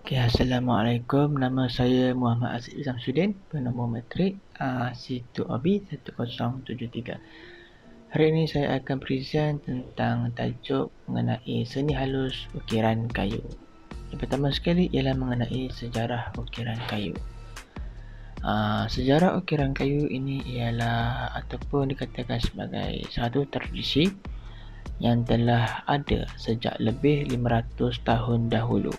Okey, Assalamualaikum. Nama saya Muhammad Aziz Samsudin, bernombor matrik C2OB 1073. Hari ini saya akan present tentang tajuk mengenai seni halus ukiran kayu. Yang pertama sekali ialah mengenai sejarah ukiran kayu. Sejarah ukiran kayu ini ialah ataupun dikatakan sebagai satu tradisi yang telah ada sejak lebih 500 tahun dahulu.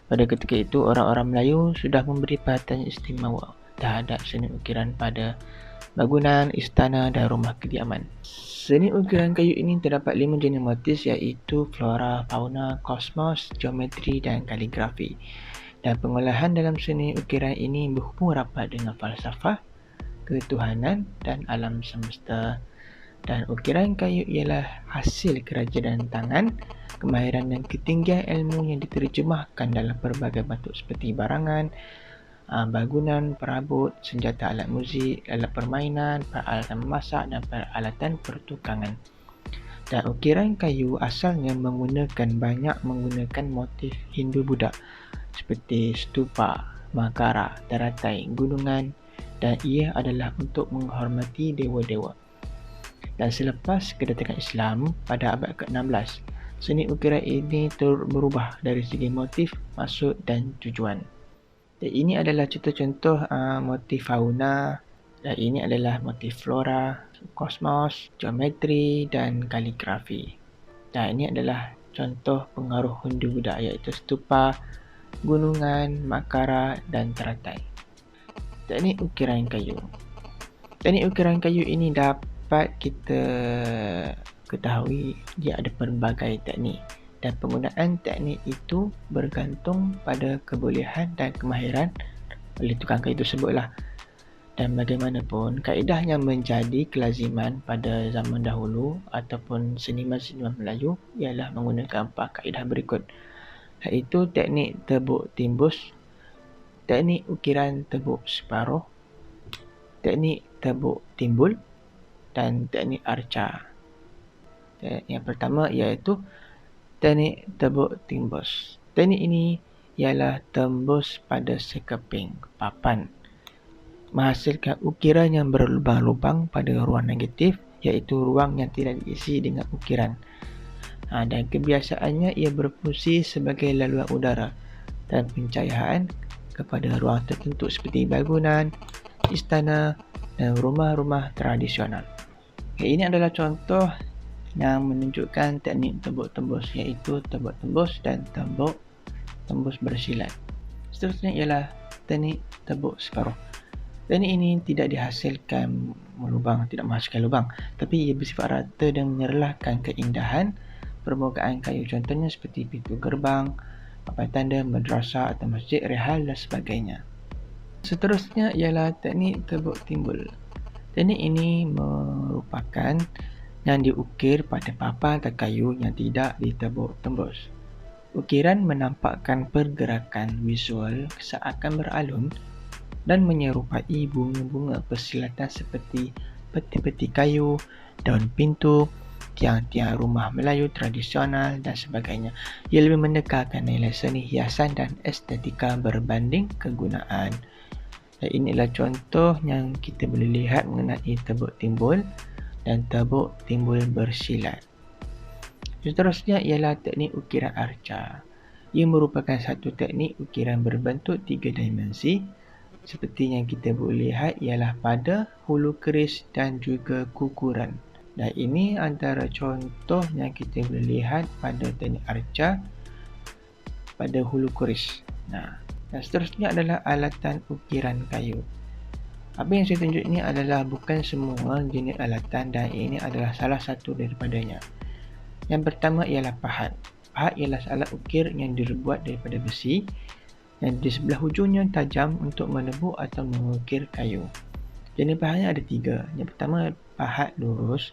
Pada ketika itu, orang-orang Melayu sudah memberi perhatian istimewa terhadap seni ukiran pada bangunan, istana dan rumah kediaman. Seni ukiran kayu ini terdapat 5 jenis motif iaitu flora, fauna, kosmos, geometri dan kaligrafi. Dan pengolahan dalam seni ukiran ini berhubung rapat dengan falsafah, ketuhanan dan alam semesta. Dan ukiran kayu ialah hasil kerajinan tangan, kemahiran dan ketinggian ilmu yang diterjemahkan dalam pelbagai bentuk seperti barangan, bangunan, perabot, senjata alat muzik, alat permainan, peralatan memasak dan peralatan pertukangan. Dan ukiran kayu asalnya banyak menggunakan motif Hindu-Buddha seperti stupa, makara, teratai, gunungan, dan ia adalah untuk menghormati dewa-dewa. Dan selepas kedatangan Islam pada abad ke-16, seni ukiran ini turut berubah dari segi motif, maksud dan tujuan. Dan ini adalah contoh-contoh motif fauna, dan ini adalah motif flora, kosmos, geometri dan kaligrafi. Dan ini adalah contoh pengaruh Hindu-Buddha iaitu stupa, gunungan, makara dan teratai. Teknik ukiran kayu. Teknik ukiran kayu ini dapat kita ketahui dia ada pelbagai teknik, dan penggunaan teknik itu bergantung pada kebolehan dan kemahiran oleh tukang kayu tersebutlah. Dan bagaimanapun, kaedah yang menjadi kelaziman pada zaman dahulu ataupun seniman-seniman Melayu ialah menggunakan 4 kaedah berikut, iaitu teknik tebuk timbus, teknik ukiran tebuk separuh, teknik tebuk timbul dan teknik arca. Yang pertama iaitu teknik tebuk timbus. Teknik ini ialah tembus pada sekeping papan, menghasilkan ukiran yang berlubang-lubang pada ruang negatif, iaitu ruang yang tidak diisi dengan ukiran. Dan kebiasaannya ia berfungsi sebagai laluan udara dan pencahayaan kepada ruang tertentu seperti bangunan, istana dan rumah-rumah tradisional. Ini adalah contoh yang menunjukkan teknik tembus tembus, iaitu tembus tembus dan tembus tembus bersilat. Seterusnya ialah teknik tebuk separuh. Teknik ini tidak dihasilkan tidak menghasilkan lubang, tapi ia bersifat rata dan menyerlahkan keindahan permukaan kayu, contohnya seperti pintu gerbang, papan tanda, madrasah atau masjid, rihal dan sebagainya. Seterusnya ialah teknik tebuk timbul. Teknik ini merupakan yang diukir pada papan atau kayu yang tidak ditebuk tembus. Ukiran menampakkan pergerakan visual seakan beralun dan menyerupai bunga-bunga persilatan seperti peti-peti kayu, daun pintu, tiang-tiang rumah Melayu tradisional dan sebagainya. Ia lebih menekankan nilai seni hiasan dan estetika berbanding kegunaan. Dan inilah contoh yang kita boleh lihat mengenai tebuk timbul dan tebuk timbul bersilat. Seterusnya ialah teknik ukiran arca. Ia merupakan satu teknik ukiran berbentuk 3 dimensi. Seperti yang kita boleh lihat ialah pada hulu keris dan juga kukuran. Dan ini antara contoh yang kita boleh lihat pada teknik arca pada hulu keris. Dan seterusnya adalah alatan ukiran kayu. Apa yang saya tunjuk ini adalah bukan semua jenis alatan, dan ini adalah salah satu daripadanya. Yang pertama ialah pahat. Pahat ialah alat ukir yang dibuat daripada besi yang di sebelah hujungnya tajam untuk menebuk atau mengukir kayu. Jenis pahatnya ada 3. Yang pertama pahat lurus.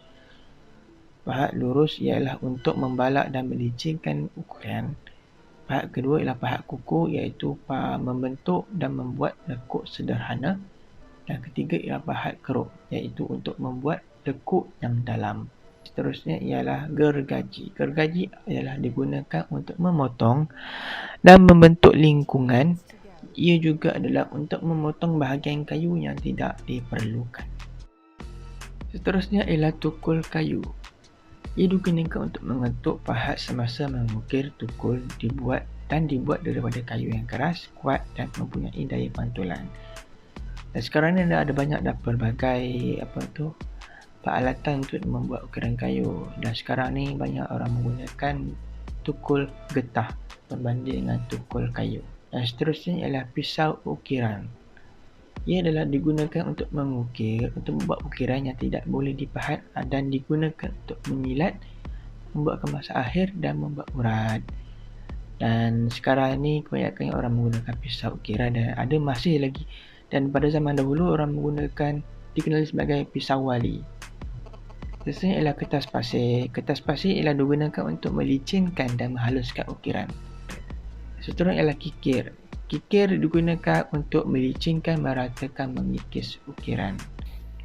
Pahat lurus ialah untuk membalak dan melicingkan ukiran. Pahat kedua ialah pahat kuku, iaitu membentuk dan membuat lekuk sederhana. Dan ketiga ialah pahat keruk, iaitu untuk membuat lekuk yang dalam. seterusnya ialah gergaji. Gergaji ialah digunakan untuk memotong dan membentuk lingkungan. Ia juga adalah untuk memotong bahagian kayu yang tidak diperlukan. Seterusnya ialah tukul kayu. Ia digunakan untuk mengetuk pahat semasa mengukir. Tukul dibuat daripada kayu yang keras, kuat dan mempunyai daya pantulan. Dan sekarang ni ada banyak pelbagai peralatan untuk membuat ukiran kayu. Dan sekarang ni banyak orang menggunakan tukul getah berbanding dengan tukul kayu. Dan seterusnya ialah pisau ukiran. Ia adalah digunakan untuk mengukir, untuk membuat ukiran yang tidak boleh dipahat dan digunakan untuk menyilat, membuat kemas akhir dan membuat urat. Dan sekarang ni kebanyakan orang menggunakan pisau ukiran dan ada masih lagi. Dan pada zaman dahulu orang menggunakan dikenali sebagai pisau wali. Seterusnya ialah kertas pasir. Kertas pasir ialah digunakan untuk melicinkan dan menghaluskan ukiran. Seterusnya ialah kikir. Kikir digunakan untuk melicinkan, meratakan, mengikis ukiran.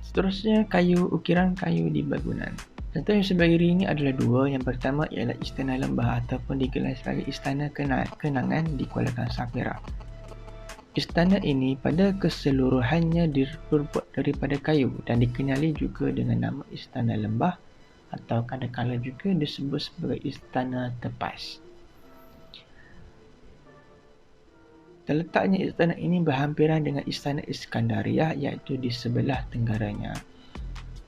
Seterusnya kayu ukiran kayu di bangunan. Contoh yang sebagai ini adalah dua. Yang pertama ialah Istana Lembah ataupun dikenali sebagai Istana Kenangan di Kuala Kangsar Perak. Istana ini pada keseluruhannya dibuat daripada kayu dan dikenali juga dengan nama Istana Lembah atau kadang-kadang juga disebut sebagai Istana Tepas. Terletaknya istana ini berhampiran dengan Istana Iskandariah iaitu di sebelah tenggaranya.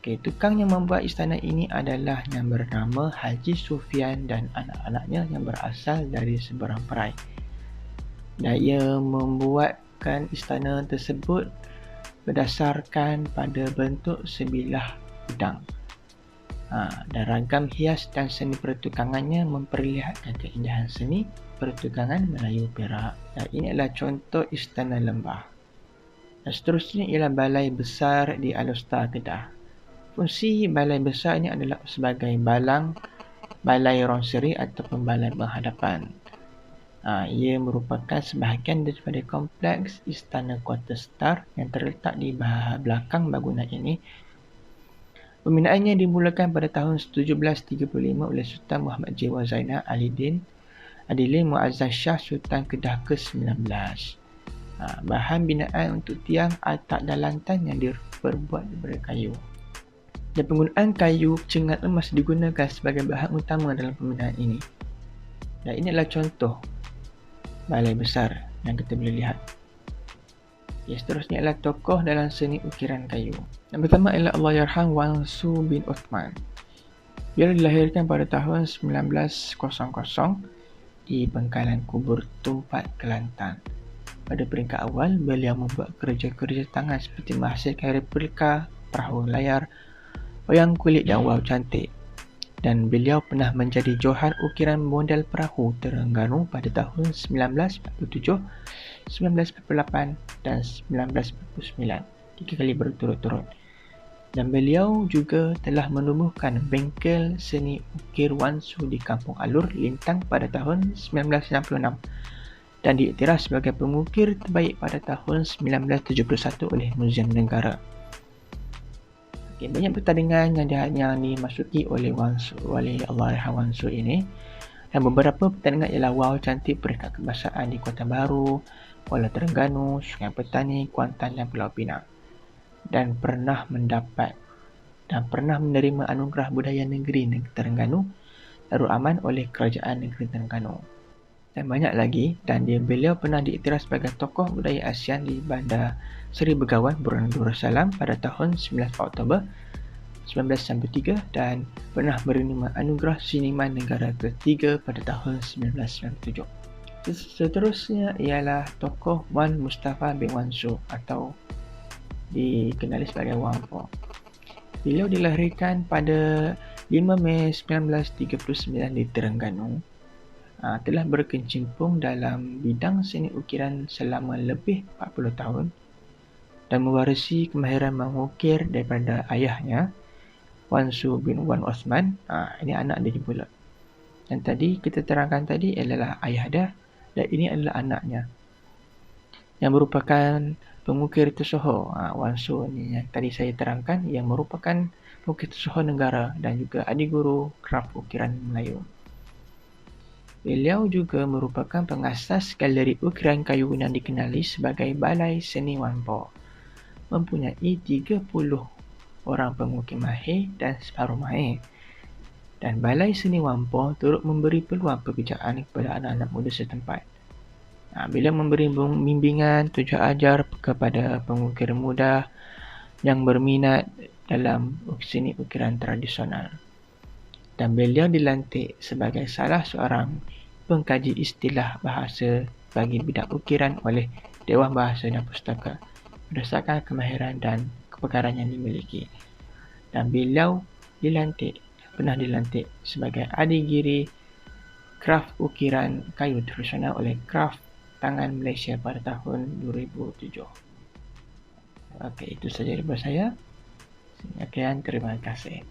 Tukang yang membuat istana ini adalah yang bernama Haji Sufian dan anak-anaknya yang berasal dari seberang perai. Dan ia membuatkan istana tersebut berdasarkan pada bentuk sebilah pedang. Dan ragam hias dan seni pertukangannya memperlihatkan keindahan seni pertukangan Melayu Perak. Dan ini adalah contoh Istana Lembah. Dan seterusnya ialah Balai Besar di Alor-Star Kedah. Fungsi Balai Besar ini adalah sebagai balai ronseri ataupun balai penghadapan. Ia merupakan sebahagian daripada kompleks Istana Kuartus Star yang terletak di belakang bangunan ini. Pembinaannya dimulakan pada tahun 1735 oleh Sultan Muhammad Jiwa Zainal Adilin Muazzam Shah Sultan Kedah ke-19. Bahan binaan untuk tiang, atap dan lantai yang diperbuat daripada kayu. Dan penggunaan kayu cengat emas digunakan sebagai bahan utama dalam pembinaan ini. Dan ini adalah contoh balai besar yang kita boleh lihat. Seterusnya adalah tokoh dalam seni ukiran kayu. Yang pertama ialah Allahyarham Wan Su bin Uthman. Dia dilahirkan pada tahun 1900 di Bengkalan Kubur Tumpat, Kelantan. Pada peringkat awal, beliau membuat kerja-kerja tangan seperti menghasilkan replika perahu layar, wayang kulit dan wau cantik. Dan beliau pernah menjadi johan ukiran model perahu Terengganu pada tahun 1947, 1948 dan 1949, 3 kali berturut-turut. Dan beliau juga telah menumbuhkan bengkel seni ukir Wan Su di Kampung Alur, Lintang pada tahun 1966 dan diiktiraf sebagai pengukir terbaik pada tahun 1971 oleh Muzium Negara. Banyak pertandingan yang dimasuki oleh Allahyarham Wan Su ini, dan beberapa pertandingan ialah Wau Cantik Peringkat Kebangsaan di Kota Baru, Kuala Terengganu, Sungai Petani, Kuantan dan Pulau Pinang, dan pernah menerima anugerah budaya negeri Terengganu Darul Aman oleh Kerajaan Negeri Terengganu. Dan banyak lagi, dan beliau pernah diiktiraf sebagai tokoh budaya ASEAN di Bandar Seri Begawan, Brunei Darussalam pada tahun 19 Oktober 1993 dan pernah menerima anugerah Seniman Negara ketiga pada tahun 1997. Seterusnya ialah tokoh Wan Mustafa bin Wan Su atau dikenali sebagai Wan Po. Beliau dilahirkan pada 5 Mei 1939 di Terengganu. Telah berkecimpung dalam bidang seni ukiran selama lebih 40 tahun dan mewarisi kemahiran mengukir daripada ayahnya, Wan Su bin Wan Osman. Ini anak dia pula. Dan tadi kita terangkan tadi adalah ayah dia dan ini adalah anaknya yang merupakan pengukir tersohor. Wan Su ni yang tadi saya terangkan yang merupakan Bukit Soho Negara dan juga adik guru kraf ukiran Melayu. Beliau juga merupakan pengasas galeri ukiran kayu yang dikenali sebagai Balai Seni Whampoa. Mempunyai 30 orang pengukir mahir dan separuh mahir. Dan Balai Seni Whampoa turut memberi peluang pekerjaan kepada anak-anak muda setempat. Bila memberi bimbingan tujuan ajar kepada pengukir muda yang berminat dalam seni ukiran tradisional. Dan beliau dilantik sebagai salah seorang pengkaji istilah bahasa bagi bidang ukiran oleh Dewan Bahasa dan Pustaka berdasarkan kemahiran dan kepakaran yang dimiliki. Dan beliau pernah dilantik sebagai adigiri kraf ukiran kayu tradisional oleh Kraf Tangan Malaysia pada tahun 2007. Okey, itu saja daripada saya. Sekian, terima kasih.